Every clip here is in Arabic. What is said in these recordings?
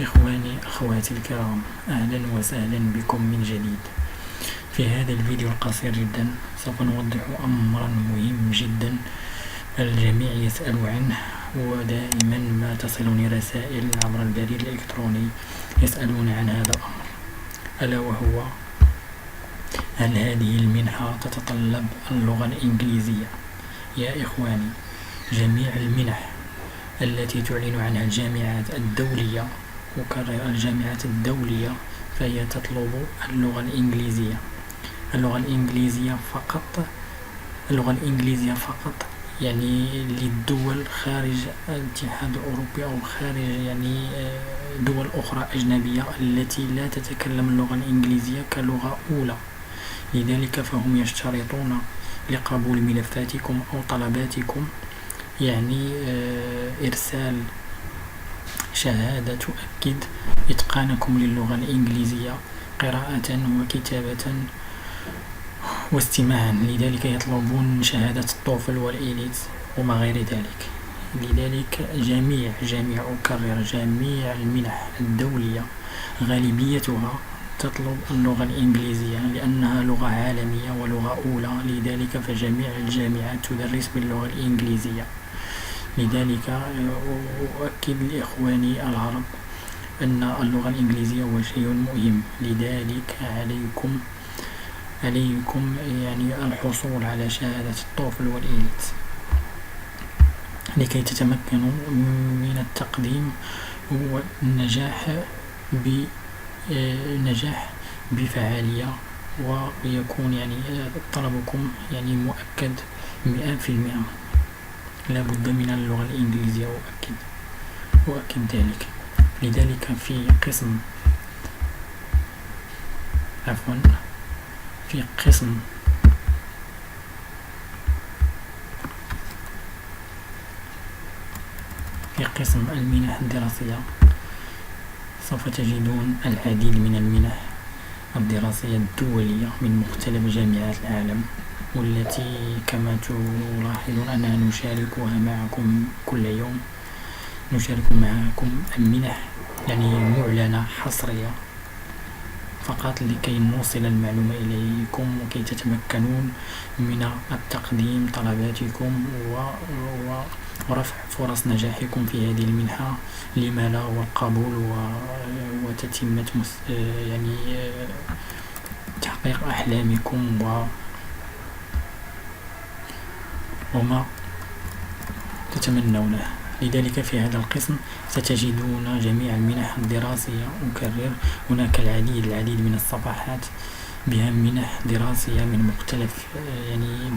إخواني أخواتي الكرام، أهلا وسهلا بكم من جديد. في هذا الفيديو القصير جدا سوف نوضح أمرا مهم جدا الجميع يسأل عنه، ودائما ما تصلني رسائل عبر البريد الإلكتروني يسألون عن هذا الأمر، ألا وهو: هل هذه المنحة تتطلب اللغة الإنجليزية؟ يا إخواني، جميع المنح التي تعلن عنها الجامعات الدولية، أكرر الجامعات الدولية، فهي تطلب اللغة الإنجليزية. اللغة الإنجليزية فقط يعني للدول خارج الاتحاد الأوروبي أو خارج دول أخرى أجنبية التي لا تتكلم اللغة الإنجليزية كلغة أولى. لذلك فهم يشترطون لقبول ملفاتكم أو طلباتكم إرسال شهادة تؤكد إتقانكم للغة الإنجليزية قراءة وكتابة واستماعا. لذلك يطلبون شهادة التوفل والإيلتس وما غير ذلك. لذلك جميع جميع المنح الدولية غالبيتها تطلب اللغة الإنجليزية لأنها لغة عالمية ولغة أولى. لذلك فجميع الجامعات تدرس باللغة الإنجليزية. لذلك أؤكد لإخواني العرب أن اللغة الإنجليزية هو شيء مهم. لذلك عليكم الحصول على شهادة التوفل والإيلتس لكي تتمكنوا من التقديم والنجاح بفعالية، ويكون طلبكم مؤكد 100%. لا بد من اللغة الإنجليزية، أؤكد ذلك. لذلك في قسم المنح الدراسية سوف تجدون العديد من المنح الدراسية الدولية من مختلف جامعات العالم، والتي كما تلاحظون أننا نشاركها معكم كل يوم. نشارك معكم المنح معلنة حصرية فقط لكي نوصل المعلومة إليكم وكي تتمكنون من التقديم طلباتكم ورفع فرص نجاحكم في هذه المنحة، لما لا، والقبول وتتمة تحقيق أحلامكم وما تتمنونه. لذلك في هذا القسم ستجدون جميع المنح الدراسية. أكرر، هناك العديد من الصفحات بها منح دراسية من مختلف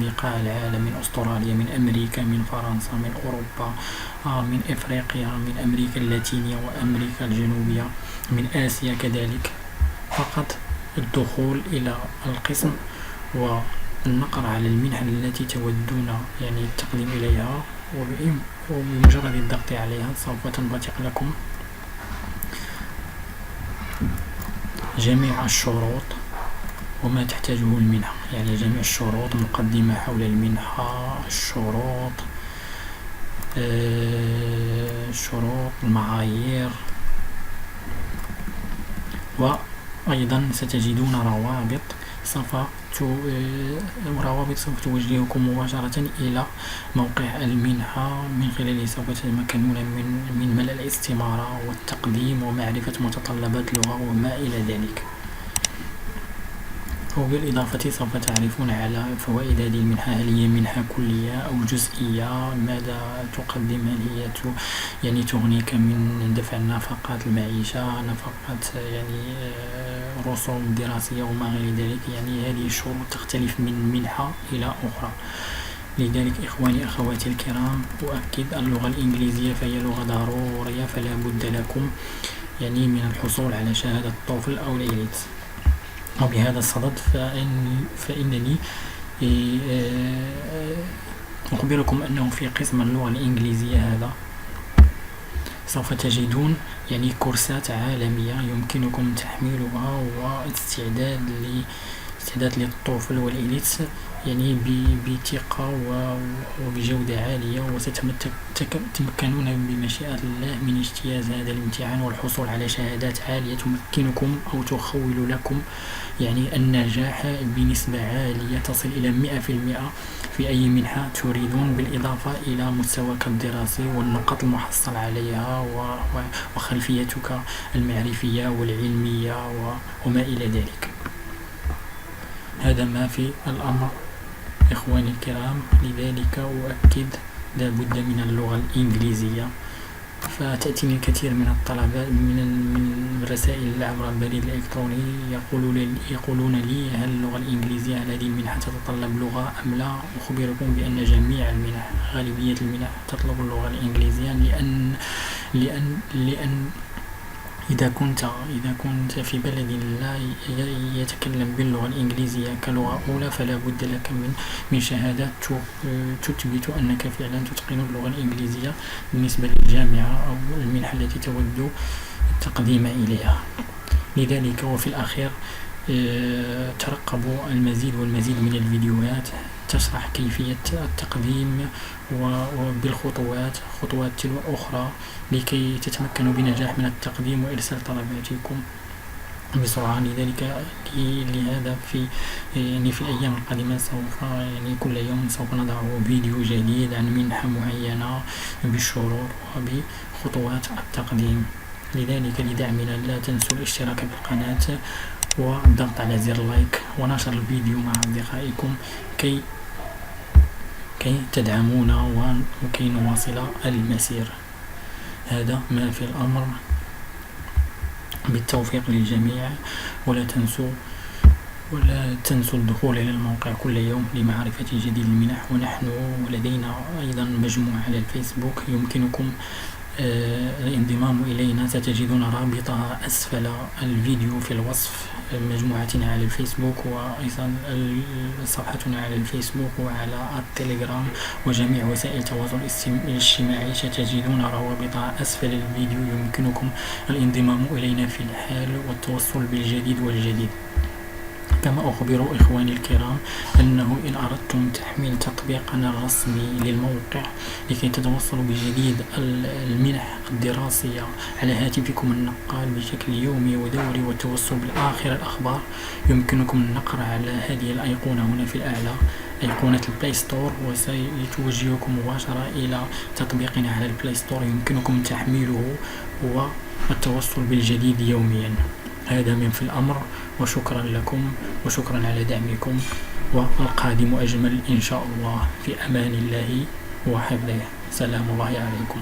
بقاع العالم، من أستراليا، من أمريكا، من فرنسا، من أوروبا، من إفريقيا، من أمريكا اللاتينية وأمريكا الجنوبية، من آسيا كذلك. فقط الدخول إلى القسم والنقر على المنح التي تودون التقديم إليها، وبمجرد الضغط عليها سوف تنبثق لكم جميع الشروط وما تحتاجه المنحة. جميع الشروط، مقدمة حول المنحة، الشروط، المعايير، وأيضا ستجدون روابط سوف توجهكم مباشرة إلى موقع المنحة، من خلاله سوف تتمكنون من ملء الاستمارة والتقديم ومعرفة متطلبات اللغة وما إلى ذلك. وبالإضافة سوف تعرفون على فوائد هذه المنحة، هل هي منحة كلية أو جزئية، ماذا تقدم، هل هي تغنيك من دفع نفقات المعيشة، نفقات رسوم دراسية وما غير ذلك. هذه الشروط تختلف من منحة إلى أخرى. لذلك إخواني أخواتي الكرام، أؤكد اللغة الإنجليزية فهي لغة ضرورية، فلا بد لكم من الحصول على شهادة التوفل أو الإيلتس. وبهذا الصدد فإنني أخبركم أنه في قسم اللغة الإنجليزية هذا سوف تجدون كورسات عالمية يمكنكم تحميلها واستعداد للتوفل والإيلتس يعني بثقة وبجودة عالية، وستتمكنون بمشيئة الله من اجتياز هذا الامتحان والحصول على شهادات عالية تمكنكم أو تخول لكم يعني النجاح بنسبة عالية تصل إلى 100% في أي منحة تريدون، بالإضافة إلى مستواك الدراسي والنقاط المحصل عليها وخلفيتك المعرفية والعلمية وما إلى ذلك. هذا ما في الأمر إخواني الكرام. لذلك أؤكد لا بد من اللغة الإنجليزية. فتأتيني الكثير من الطلبات من رسائل عبر البريد الإلكتروني يقولون لي هل اللغة الإنجليزية هل هذه المنحة تتطلب لغة أم لا؟ أخبركم بأن جميع المنح غالبية المنح تطلب اللغة الإنجليزية، لأن إذا كنت في بلد لا يتكلم باللغة الإنجليزية كلغة أولى فلا بد لك من شهادات تثبت أنك فعلا تتقن اللغة الإنجليزية بالنسبة للجامعة أو المنحة التي تود التقديم إليها. لذلك وفي الأخير ترقبوا المزيد والمزيد من الفيديوهات تشرح كيفية التقديم وبالخطوات تلو أخرى لكي تتمكنوا بنجاح من التقديم وإرسال طلباتكم بسرعة. لذلك لهذا في الأيام القادمة سوف كل يوم سوف نضع فيديو جديد عن منحة معينة بالشروط وبخطوات التقديم. لذلك لدعمنا لا تنسوا الاشتراك بالقناة والضغط على زر لايك ونشر الفيديو مع أصدقائكم كي تدعمونا وكي نواصل المسير. هذا ما في الأمر. بالتوفيق للجميع، ولا تنسوا الدخول إلى الموقع كل يوم لمعرفة جديد المنح. ونحن لدينا أيضا مجموعة على الفيسبوك يمكنكم الانضمام إلينا، ستجدون رابطها أسفل الفيديو في الوصف. مجموعتنا على الفيسبوك وأيضا صفحتنا على الفيسبوك وعلى التليجرام وجميع وسائل التواصل الاجتماعي ستجدون روابطها أسفل الفيديو، يمكنكم الانضمام إلينا في الحال والتوصل بالجديد والجديد. كما أخبر إخواني الكرام أنه إن أردتم تحميل تطبيقنا الرسمي للموقع لكي تتوصلوا بجديد المنح الدراسية على هاتفكم النقال بشكل يومي ودوري والتوصل بالآخر الأخبار، يمكنكم النقر على هذه الأيقونة هنا في الأعلى، أيقونة البلاي ستور، وسيتوجهكم مباشرة إلى تطبيقنا على البلاي ستور، يمكنكم تحميله والتوصل بالجديد يوميا. هذا من في الأمر، وشكرا لكم وشكرا على دعمكم، والقادم أجمل إن شاء الله. في أمان الله وحفظه. سلام الله عليكم.